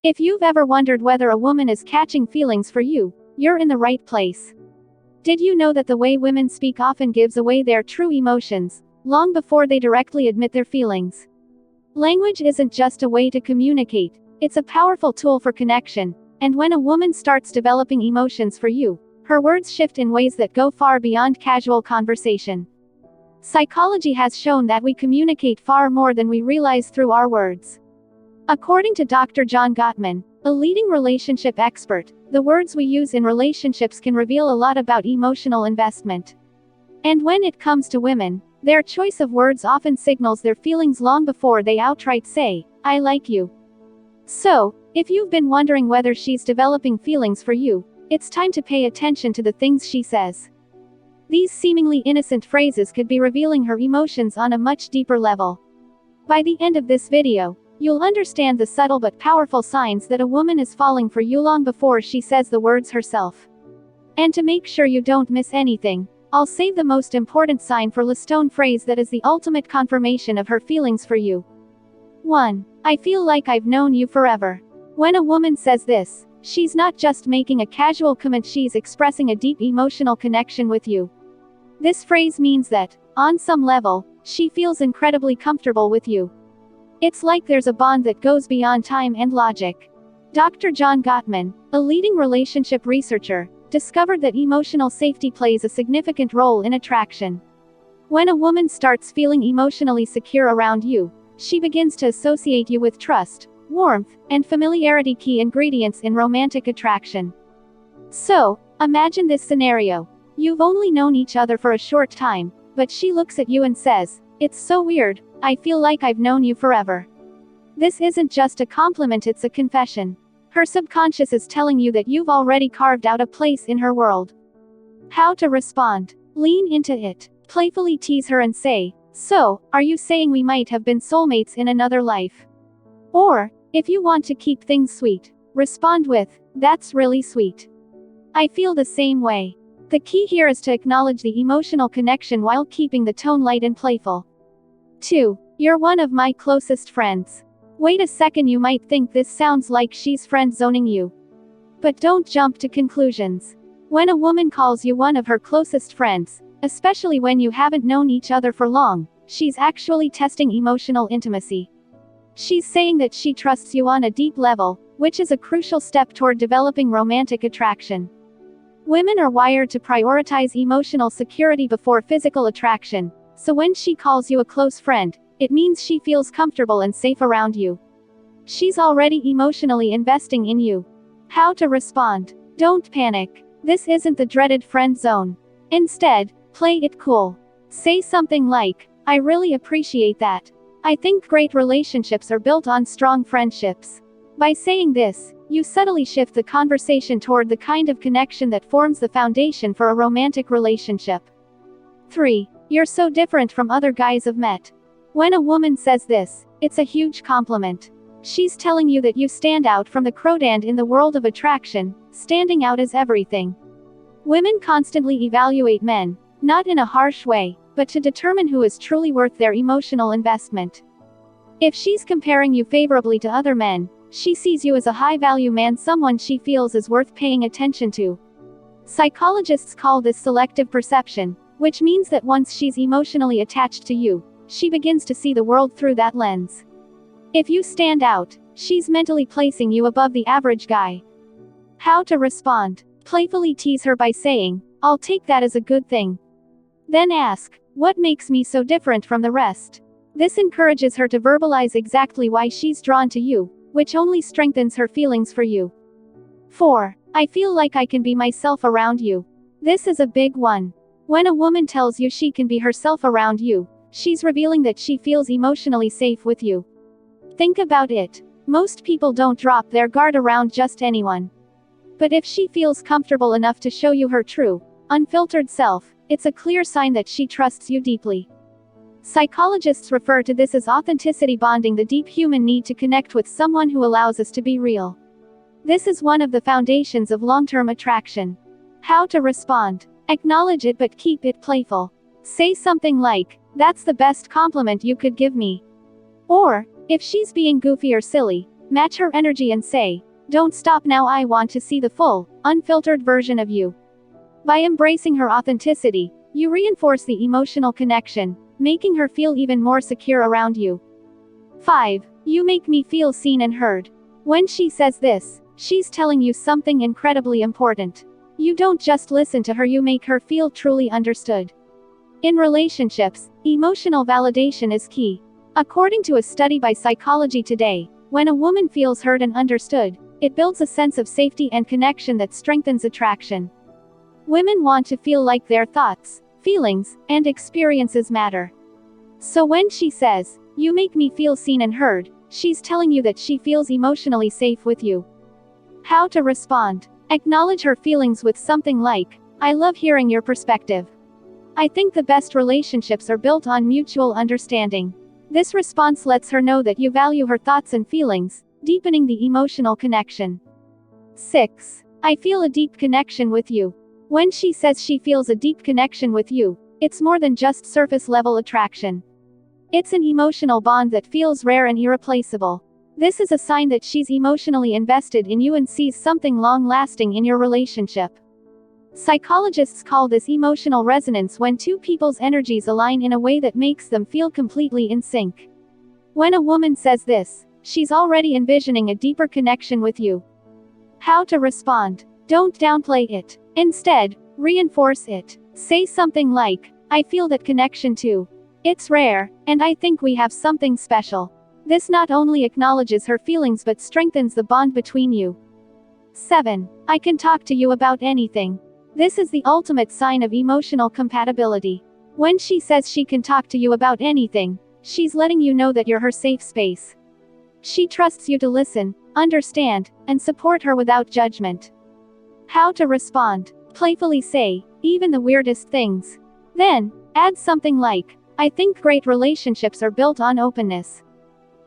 If you've ever wondered whether a woman is catching feelings for you, you're in the right place. Did you know that the way women speak often gives away their true emotions, long before they directly admit their feelings? Language isn't just a way to communicate, it's a powerful tool for connection, and when a woman starts developing emotions for you, her words shift in ways that go far beyond casual conversation. Psychology has shown that we communicate far more than we realize through our words. According to Dr. John Gottman, a leading relationship expert, the words we use in relationships can reveal a lot about emotional investment. And when it comes to women, their choice of words often signals their feelings long before they outright say, "I like you." So, if you've been wondering whether she's developing feelings for you, it's time to pay attention to the things she says. These seemingly innocent phrases could be revealing her emotions on a much deeper level. By the end of this video, you'll understand the subtle but powerful signs that a woman is falling for you long before she says the words herself. And to make sure you don't miss anything, I'll save the most important sign for the stone phrase that is the ultimate confirmation of her feelings for you. 1. I feel like I've known you forever. When a woman says this, she's not just making a casual comment, she's expressing a deep emotional connection with you. This phrase means that, on some level, she feels incredibly comfortable with you. It's like there's a bond that goes beyond time and logic. Dr. John Gottman, a leading relationship researcher, discovered that emotional safety plays a significant role in attraction. When a woman starts feeling emotionally secure around you, she begins to associate you with trust, warmth, and familiarity, key ingredients in romantic attraction. So, imagine this scenario. You've only known each other for a short time, but she looks at you and says, "It's so weird, I feel like I've known you forever." This isn't just a compliment, it's a confession. Her subconscious is telling you that you've already carved out a place in her world. How to respond? Lean into it. Playfully tease her and say, "So, are you saying we might have been soulmates in another life?" Or, if you want to keep things sweet, respond with, "That's really sweet. I feel the same way." The key here is to acknowledge the emotional connection while keeping the tone light and playful. 2. You're one of my closest friends. Wait a second, you might think this sounds like she's friend-zoning you. But don't jump to conclusions. When a woman calls you one of her closest friends, especially when you haven't known each other for long, she's actually testing emotional intimacy. She's saying that she trusts you on a deep level, which is a crucial step toward developing romantic attraction. Women are wired to prioritize emotional security before physical attraction, so when she calls you a close friend, it means she feels comfortable and safe around you. She's already emotionally investing in you. How to respond? Don't panic. This isn't the dreaded friend zone. Instead, play it cool. Say something like, "I really appreciate that. I think great relationships are built on strong friendships." By saying this, you subtly shift the conversation toward the kind of connection that forms the foundation for a romantic relationship. 3. You're so different from other guys I've met. When a woman says this, it's a huge compliment. She's telling you that you stand out from the crowd and in the world of attraction, standing out is everything. Women constantly evaluate men, not in a harsh way, but to determine who is truly worth their emotional investment. If she's comparing you favorably to other men, she sees you as a high-value man, someone she feels is worth paying attention to. Psychologists call this selective perception, which means that once she's emotionally attached to you, she begins to see the world through that lens. If you stand out, she's mentally placing you above the average guy. How to respond? Playfully tease her by saying, "I'll take that as a good thing." Then ask, "What makes me so different from the rest?" This encourages her to verbalize exactly why she's drawn to you, which only strengthens her feelings for you. 4. I feel like I can be myself around you. This is a big one. When a woman tells you she can be herself around you, she's revealing that she feels emotionally safe with you. Think about it. Most people don't drop their guard around just anyone. But if she feels comfortable enough to show you her true, unfiltered self, it's a clear sign that she trusts you deeply. Psychologists refer to this as authenticity bonding, the deep human need to connect with someone who allows us to be real. This is one of the foundations of long-term attraction. How to respond? Acknowledge it but keep it playful. Say something like, "That's the best compliment you could give me." Or, if she's being goofy or silly, Match her energy and say, "Don't stop now, I want to see the full, unfiltered version of you." By embracing her authenticity, you reinforce the emotional connection, making her feel even more secure around you. 5. You make me feel seen and heard. When she says this, she's telling you something incredibly important. You don't just listen to her, you make her feel truly understood. In relationships, emotional validation is key. According to a study by Psychology Today, when a woman feels heard and understood, it builds a sense of safety and connection that strengthens attraction. Women want to feel like their thoughts, feelings, and experiences matter. So when she says, "You make me feel seen and heard," she's telling you that she feels emotionally safe with you. How to respond. Acknowledge her feelings with something like, "I love hearing your perspective. I think the best relationships are built on mutual understanding." This response lets her know that you value her thoughts and feelings, deepening the emotional connection. 6. I feel a deep connection with you. When she says she feels a deep connection with you, it's more than just surface-level attraction. It's an emotional bond that feels rare and irreplaceable. This is a sign that she's emotionally invested in you and sees something long-lasting in your relationship. Psychologists call this emotional resonance, when two people's energies align in a way that makes them feel completely in sync. When a woman says this, she's already envisioning a deeper connection with you. How to respond. Don't downplay it. Instead, reinforce it. Say something like, "I feel that connection too. It's rare, and I think we have something special." This not only acknowledges her feelings but strengthens the bond between you. 7. I can talk to you about anything. This is the ultimate sign of emotional compatibility. When she says she can talk to you about anything, she's letting you know that you're her safe space. She trusts you to listen, understand, and support her without judgment. How to respond. Playfully say, "Even the weirdest things." Then, add something like, "I think great relationships are built on openness.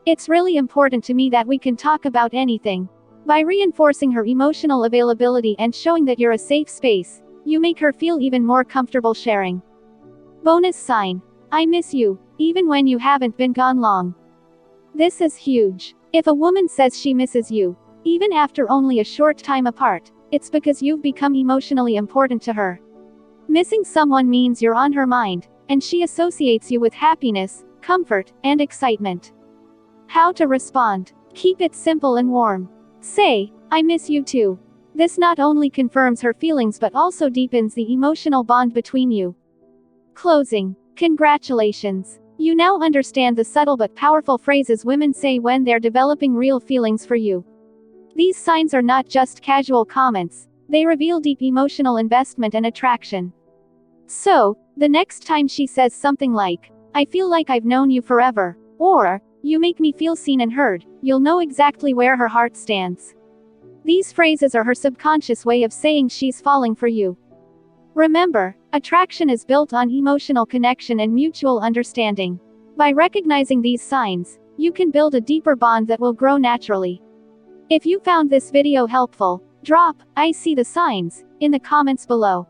It's really important to me that we can talk about anything." By reinforcing her emotional availability and showing that you're a safe space, you make her feel even more comfortable sharing. Bonus sign. I miss you, even when you haven't been gone long. This is huge. If a woman says she misses you, even after only a short time apart, it's because you've become emotionally important to her. Missing someone means you're on her mind, and she associates you with happiness, comfort, and excitement. How to respond. Keep it simple and warm. Say, "I miss you too." This not only confirms her feelings but also deepens the emotional bond between you. Closing. Congratulations. You now understand the subtle but powerful phrases women say when they're developing real feelings for you. These signs are not just casual comments, they reveal deep emotional investment and attraction. So, the next time she says something like, "I feel like I've known you forever," or, "You make me feel seen and heard," you'll know exactly where her heart stands. These phrases are her subconscious way of saying she's falling for you. Remember, attraction is built on emotional connection and mutual understanding. By recognizing these signs, you can build a deeper bond that will grow naturally. If you found this video helpful, drop "I see the signs" in the comments below.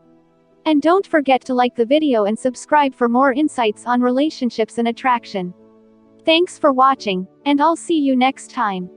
And don't forget to like the video and subscribe for more insights on relationships and attraction. Thanks for watching, and I'll see you next time.